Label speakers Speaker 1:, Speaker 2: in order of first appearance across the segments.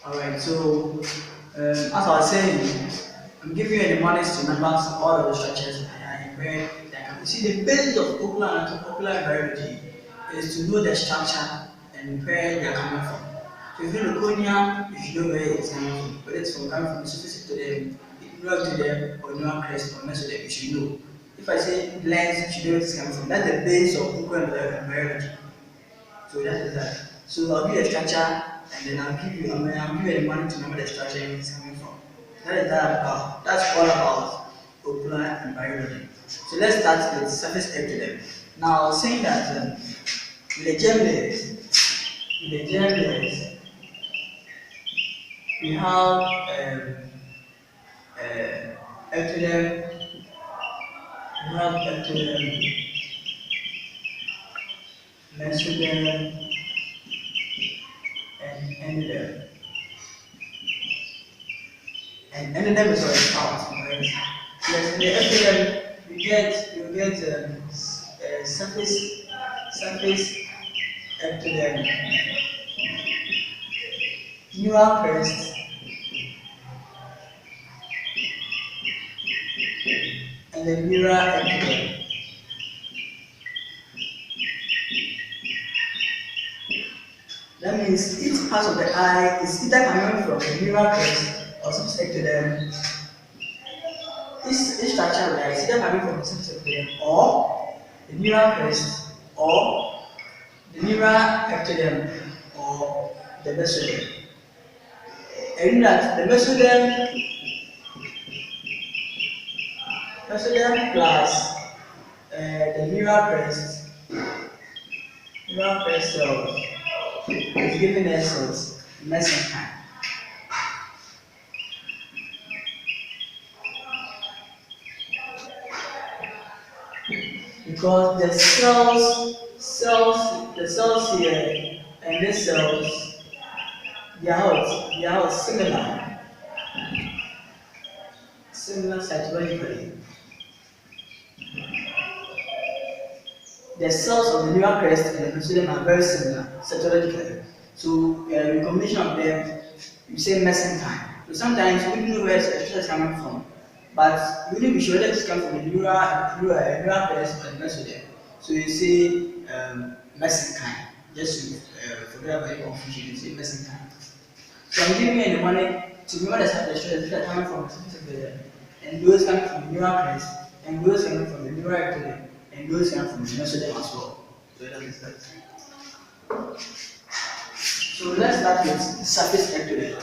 Speaker 1: Alright, so as I was saying, I'm giving you a mnemonics to remember all of the structures and where they can be. See, the basis of ocular embryology is to know the structure and where they are coming from. So if you know the cornea, you should know where it's coming from. Whether it's coming from the surface to them, neural to them, or neural crest or mesoderm, you should know. If I say lens, you should know where it's coming from. That's the base of ocular embryology. So that is that. So I'll give you a structure and then I'll give you the money to remember the structure and it's coming from. That is that about. That's all about ocular and biology. So let's start with surface ectoderm. Now I was saying that with the germ layers, we have ectoderm, mesoderm, and endoderm. And endoderm is already out, right? Yes, in the ectoderm you get surface ectoderm, neural crest, and the neural ectoderm. That means each part of the eye is either coming from the neural crest or surface ectoderm. Each structure is either coming from the surface ectoderm or the neural crest or the neural ectoderm or the mesoderm. And that the mesoderm plus the neural crest cells is giving us mesenchyme. Because the cells here and these cells, they are similar cytologically. The cells of the neural crest and the mesoderm are very similar cytologically. So in combination of them, you say mesenchyme. So sometimes we don't know where the is coming from, but we need to be sure that it's coming from the neural crest and mesoderm. So you say mesenchyme. Just to forget about any confusion, you say mesenchyme. So I'm giving you a mnemonic to remember the structures that are coming from the surface of the and those coming from the neural crest, and those coming from the neural ectoderm, and those coming from the mesoderm as well. So that is that. So let's start with surface ectoderm.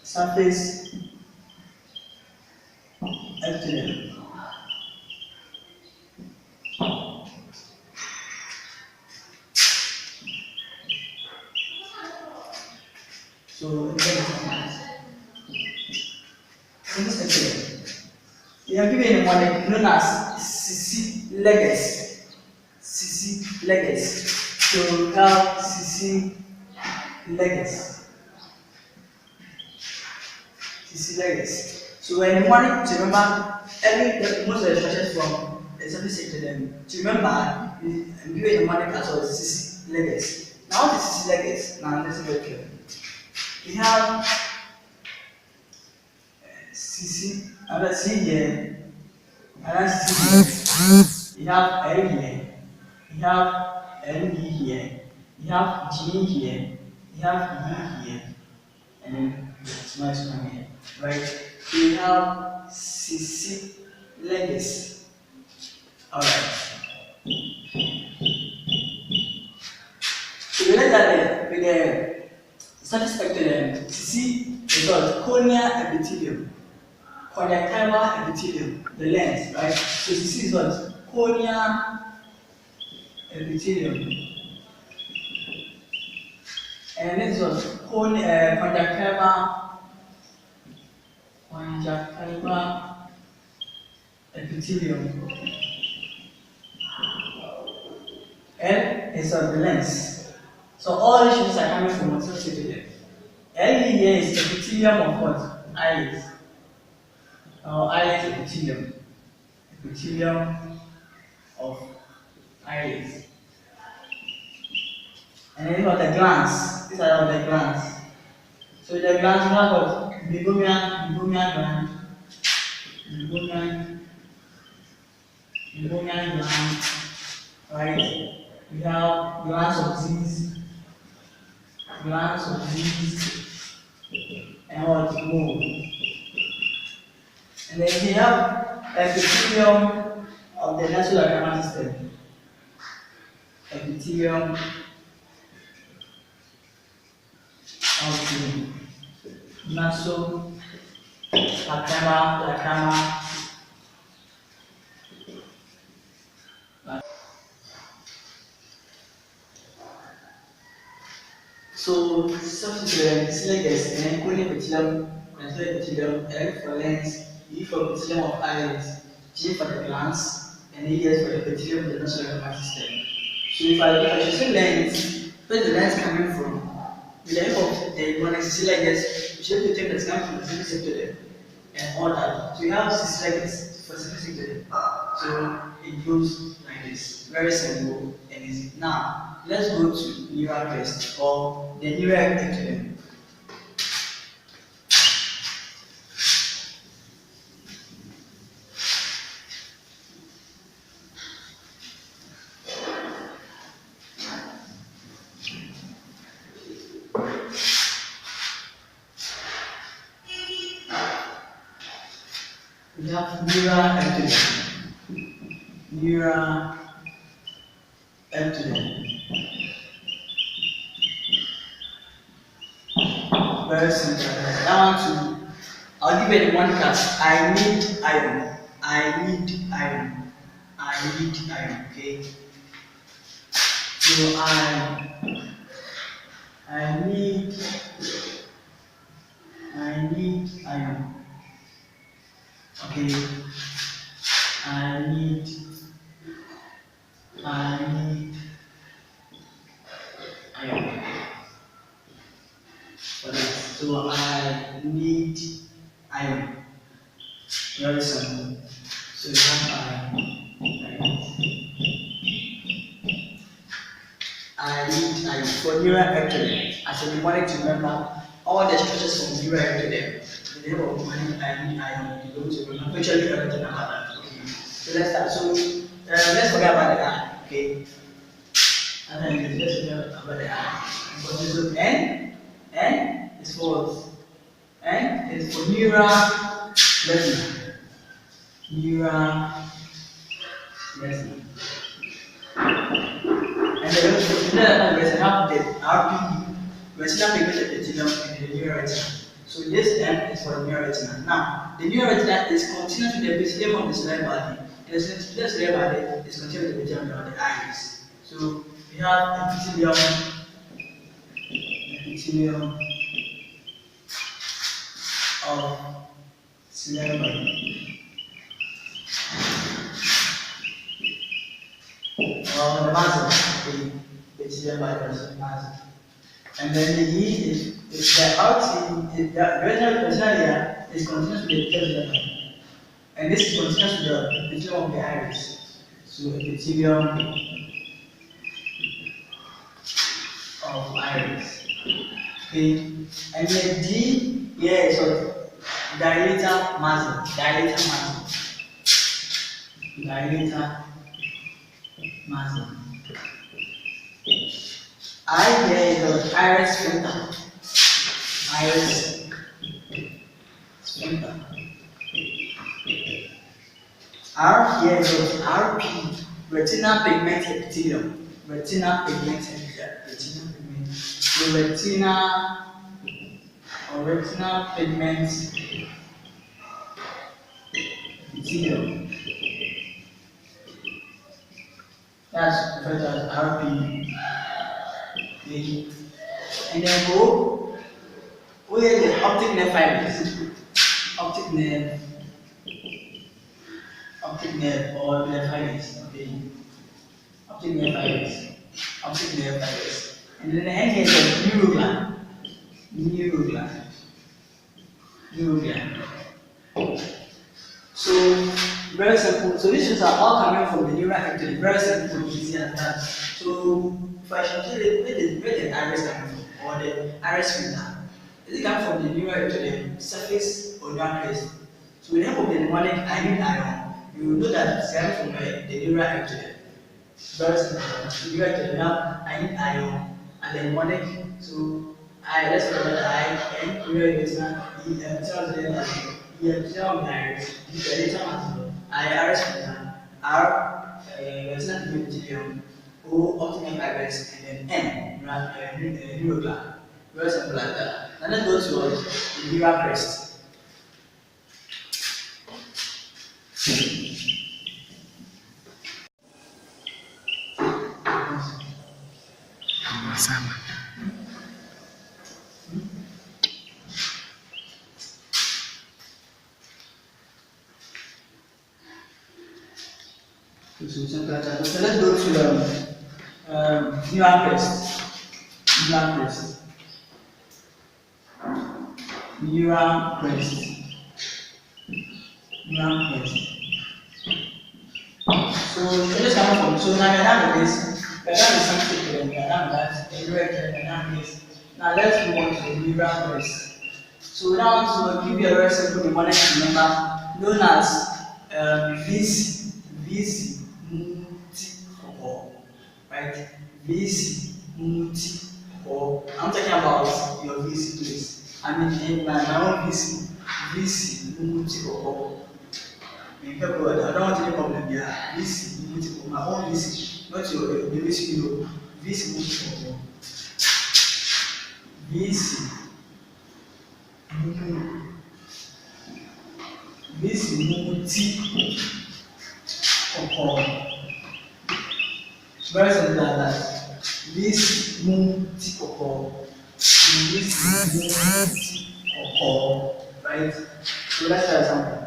Speaker 1: Surface ectoderm. So we are given a mnemonic known as CC leges. CC leges. So we have CC leges. CC leges. So when you want to remember most of the structures from the surface ectoderm, to remember, we give a mnemonic as well as CC leges. Now what is CC leges? Now listen very carefully. We have CC, another C here, another C here. We have L here, we have L here, we have G here, we have E here, and then small one here, right? We have CC legs. Alright. So we let that with the surface ectoderm, CC is called corneal epithelium. Conjunctival epithelium, the lens, right? So CC is what? Corneal epithelium. And this was conjunctival epithelium. L is on the lens. So all these things are coming from what's associated. L here is epithelium of what? Eyelids. Eyelids epithelium. Epithelium of eyelids. And then you have the glands. These are the glands. So the glands we have what? Meibomian gland, Meibomian, Meibomian gland, right? We have glands of Z's, and what? Mole. And then we have epithelium of the nasolacrimal system. Epithelium of the nasolacrimal. So, substitute syllabus and equally epithelium, consider epithelium, L for lens, E for epithelium of eyelids, G for the glands, and E is for the epithelium of the nasolacrimal system. So if I should say lens, where the lens coming from? With the help of the mnemonics, syllabus, we should be taking the example from the syllabus and all that. So you have syllabus for syllabus. So it goes like this, very simple and easy. Now let's go to neural test or the neural ectoderm. We have neural ectoderm. Neural ectoderm. Very simple. That one too. I'll give you the one class. I need iron. I need iron. I need iron. Okay. So I need iron. Okay. I need iron. For that. So I need iron. Very simple. So you have I need iron. For neural ectoderm, as a mnemonic to remember all the structures from neural ectoderm. The name of mnemonic I need iron. You go to remember. Actually, everything about that. Okay. So let's start. So let's forget about the I. Okay. And then let's forget about the I. So N is for what? N is for neural retina. Neural retina. And the retina have the RPE, retina pigment epithelium in the neural retina. So this N is for the neural retina. Now, the neural retina is continuous with the epithelium of the cellular body. And the cellular body is continuous with the epithelium of the iris. So we have epithelium of cellular body. Or the muscle, the epithelium body is the muscle. And then the E is the outside, the retinal epithelium is continuous with the epithelium body. And this is continuous with the epithelium of the iris. So epithelium of iris. Okay, and then D here is what? Dilator muscle. I here is what? Iris sphincter. R here is what? RP, retinal pigment epithelium. Retinal pigment. So retinal pigment epithelium. That's referred to as RP. Okay. And then go where the optic nerve fibers. Optic nerve or nerve fibers. Okay. Optic nerve fibers. And then the end here is a neural gland. So Very simple. So these things are all coming from the neural ectoderm. Very simple, easy as that. So if I should tell you where the iris coming from, or the iris filter, is it coming from the neural ectoderm, surface or neural crest? So with the help of the mnemonic, I need iron. You will know that it's coming from the neural ectoderm. Very simple. So neural ectoderm. Now I need iron and the mnemonic. So I let's remember that I N neural ectoderm. E tells them that tell me iris. IRS R retinal epithelium, O optical fibers, and then N neural gland. Very simple like that. And then go to the neural crest. So let's go to neural crest. Neural crest. Neural crest. Neural crest. So just coming from so now we're done with this. We're done with something we're done with that. We're done with this. Now let's move on to the neural crest. So now to give you a very simple mnemonic to remember, known as VC Muti Koko, right? VC Muti Koko. I'm talking about your VC place. I mean, in my own VC Muti Koko. I don't want any problem here. VC Muti Koko, my own VC, not your VC below. VC Muti Koko. VC Muti Koko. Very simple like that. This Muti Koko. This Muti Koko. Right? So let's try something.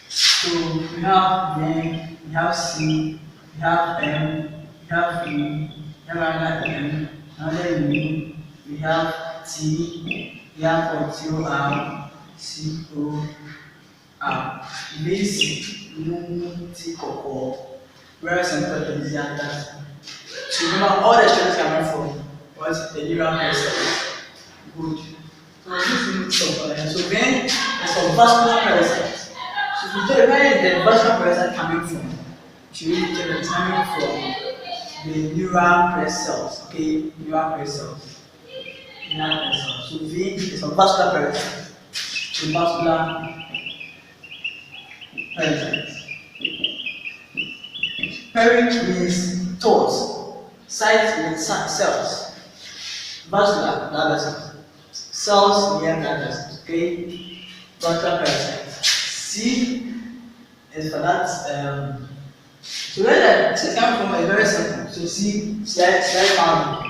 Speaker 1: So we have N, we have C, we have M, we have E, we have another M, another U, we have T, we have OCULAR, COR. Basic, Muti Koko. Very simple and easy like that. So remember all the students coming from what's the neural crest. Good. So this is Muti Koko. So then it's for vascular parasites. So if you tell where is the vascular parasite coming from, you really tell it's coming from the neural crest cells. Okay, neural crest cells. Neural crest cells. So V is for vascular parasite. So vascular parasites. Peri means toes. Sites means cells. Vascular, blood vessels. Cells near blood vessels. Okay, vascular parasites. C is for that. So where that C comes from is very simple. So C slide boundary.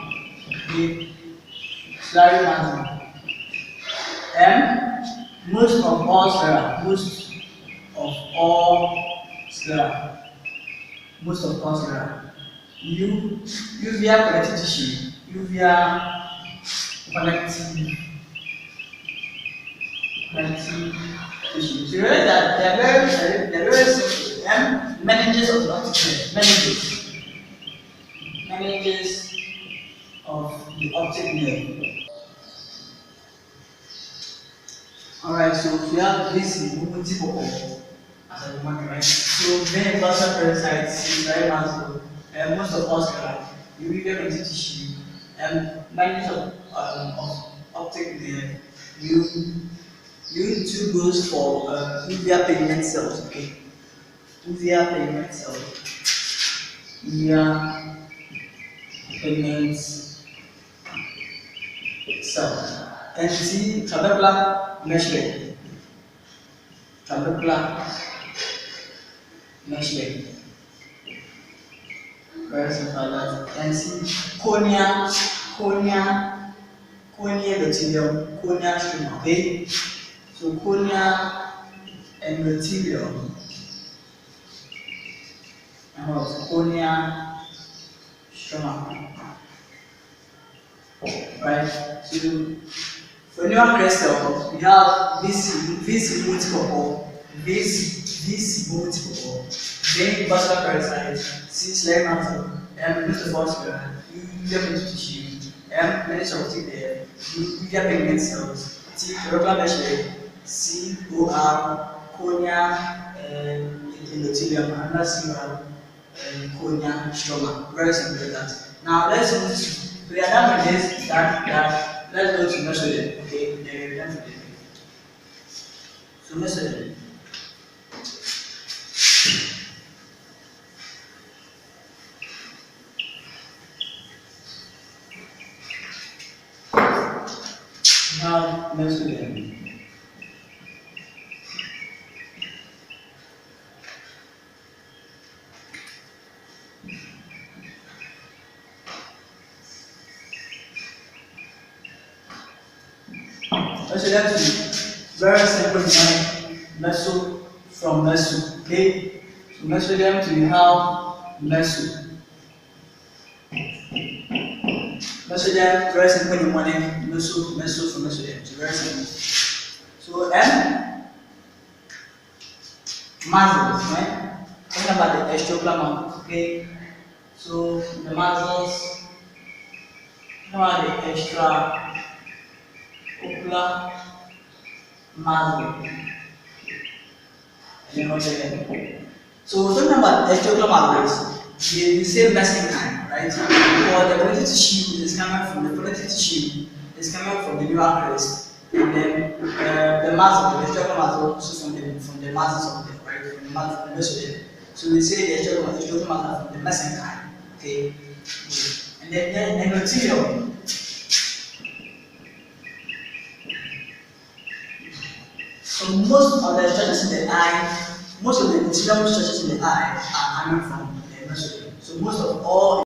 Speaker 1: B slide boundary. M most of all sclera. Most of all sclera. Most of all sclera. U uvea connective tissue. Uvea connective tissue. So you realize that they're very simple. Meninges of the optic nerve. Meninges of the optic nerve. Alright, so we have this Muti Koko as a reminder, right? So very vascular parasites is very massive. Most of us are urea connective tissue. Meninges of optic nerve. U2 goes for uvea pigment cells, okay? Uvea pigment cells. Uvea pigment cells. And C, trabecular meshwork. Trabecular meshwork. Very simple that. And C, cornea epithelium, cornea stroma, okay? So cornea epithelium, and what's cornea stroma, right? So For neural crystal, we have this multiple, this multiple, then vascular parasites, since lemma, and Mr. Vascular, you have tissue, and many of there, you have pigment cells, T, regular measure, C, O, R, cornea, endothelium, and that's cornea, stroma. Very simple like that. Now let's move to, we are done with this, let's go to mesoderm. Okay, then we're done with it. So mesoderm. Now mesoderm. Mesoderm is very simple design. Meso from meso. Okay, so mesoderm we have meso. Mesoderm very simple mnemonic. Meso from mesoderm. It's very simple. So M muscles, right? Talking about the extraplasm. Okay, so the muscles. Now the extra ocular muscle. So we're talking about extraocular muscles. The same mesenchyme, right? Or the connective tissue is coming from the connective tissue is coming from the neural crest, and then the muscle, the extraocular muscle, also from the muscles of the right, from the muscle from the mesoderm. So we say the extraocular muscle from the mesenchyme, okay? And then endothelium. So most of the structures in the eye, most of the endothelium structures in the eye are coming from the mesoderm. So most of all